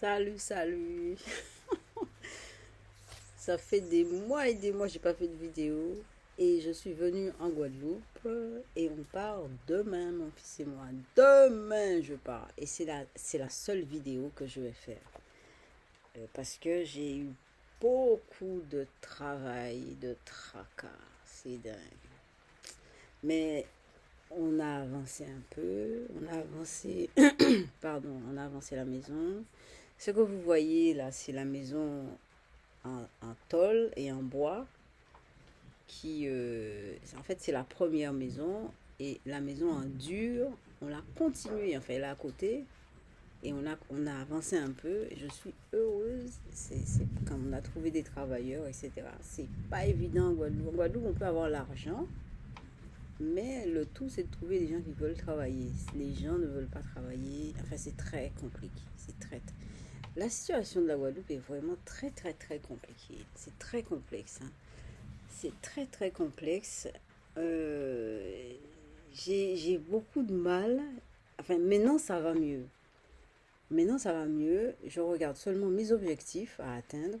Salut, salut. Ça fait des mois et des mois que j'ai pas fait de vidéo et je suis venue en Guadeloupe et on part demain, mon fils et moi. Demain, je pars et c'est la seule vidéo que je vais faire parce que j'ai eu beaucoup de travail, de tracas. C'est dingue. Mais on a avancé un peu, on a avancé, pardon, on a avancé la maison. Ce que vous voyez là, c'est la maison en tôle et en bois qui, en fait, c'est la première maison et la maison en dur, on l'a continué, enfin, là à côté et on a avancé un peu et je suis heureuse. C'est quand on a trouvé des travailleurs, etc. C'est pas évident en Guadeloupe. En Guadeloupe, on peut avoir l'argent, mais le tout, c'est de trouver des gens qui veulent travailler. Les gens ne veulent pas travailler. Enfin, c'est très compliqué. La situation de la Guadeloupe est vraiment très, très, très compliquée. C'est très complexe, hein. C'est très, très complexe. Euh, j'ai beaucoup de mal. Enfin, maintenant, ça va mieux. Maintenant, ça va mieux. Je regarde seulement mes objectifs à atteindre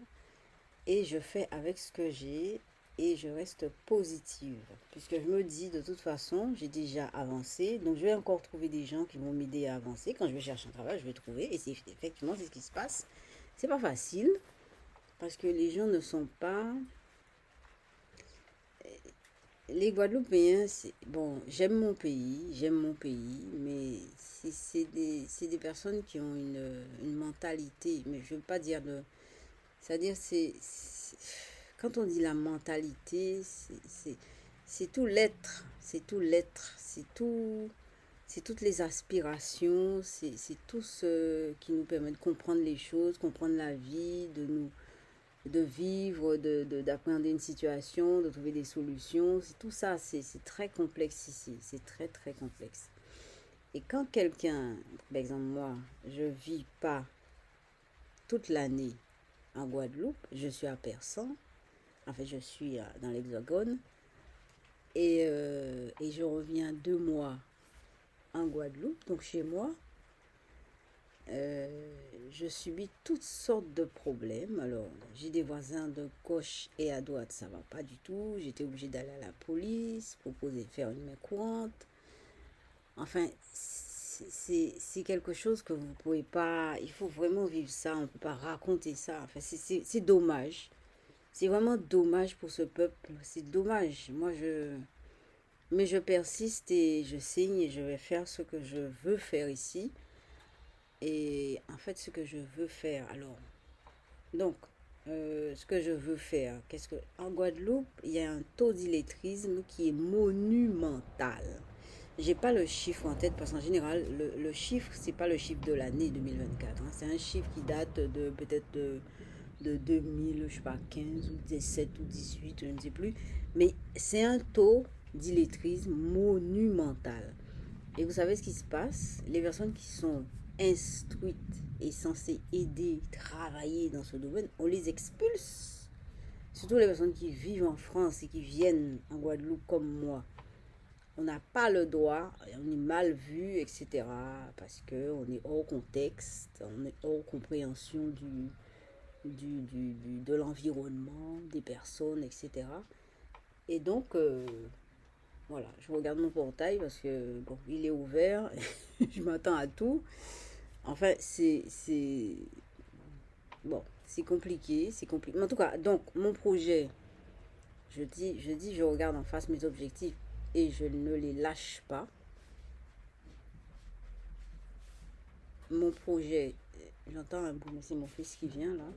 et je fais avec ce que j'ai et je reste positive. Puisque je me dis, de toute façon, j'ai déjà avancé. Donc, je vais encore trouver des gens qui vont m'aider à avancer. Quand je vais chercher un travail, je vais trouver. Et c'est effectivement, c'est ce qui se passe. C'est pas facile parce que les gens ne sont pas. Les Guadeloupéens, bon, j'aime mon pays, mais c'est des personnes qui ont une mentalité, mais je veux pas dire de. C'est-à-dire, quand on dit la mentalité, c'est tout l'être, c'est tout l'être, c'est toutes les aspirations, c'est tout ce qui nous permet de comprendre les choses, comprendre la vie, de vivre, d'appréhender une situation, de trouver des solutions. C'est tout ça, c'est très complexe ici, c'est très très complexe. Et quand quelqu'un, par exemple moi, je vis pas toute l'année en Guadeloupe, je suis à Persan, en fait je suis dans l'Hexagone, et je reviens 2 mois en Guadeloupe, donc chez moi, je subis toutes sortes de problèmes. Alors, j'ai des voisins de gauche et à droite, ça va pas du tout. J'étais obligée d'aller à la police, proposer de faire une main courante. Enfin, c'est quelque chose que vous pouvez pas. Il faut vraiment vivre ça. On peut pas raconter ça. Enfin, c'est dommage. C'est vraiment dommage pour ce peuple. C'est dommage. Mais je persiste et je signe et je vais faire ce que je veux faire ici. Et en fait, ce que je veux faire, alors, donc, ce que je veux faire, en Guadeloupe, il y a un taux d'illettrisme qui est monumental. J'ai pas le chiffre en tête parce qu'en général, le chiffre, c'est pas le chiffre de l'année 2024, hein. C'est un chiffre qui date de peut-être de 2000, je sais pas, 15 ou 17 ou 18, je ne sais plus. Mais c'est un taux d'illettrisme monumental. Et vous savez ce qui se passe? Les personnes qui sont instruites et censées aider, travailler dans ce domaine, on les expulse. Surtout les personnes qui vivent en France et qui viennent en Guadeloupe comme moi. On n'a pas le droit, on est mal vu, etc. Parce qu'on est hors contexte, on est hors compréhension de l'environnement, des personnes, etc. Et donc, voilà, je regarde mon portail parce que bon, il est ouvert, je m'attends à tout. Enfin, bon, c'est compliqué, c'est compliqué. Mais en tout cas, donc mon projet, je regarde en face mes objectifs et je ne les lâche pas. Mon projet, j'entends un bruit, c'est mon fils qui vient là.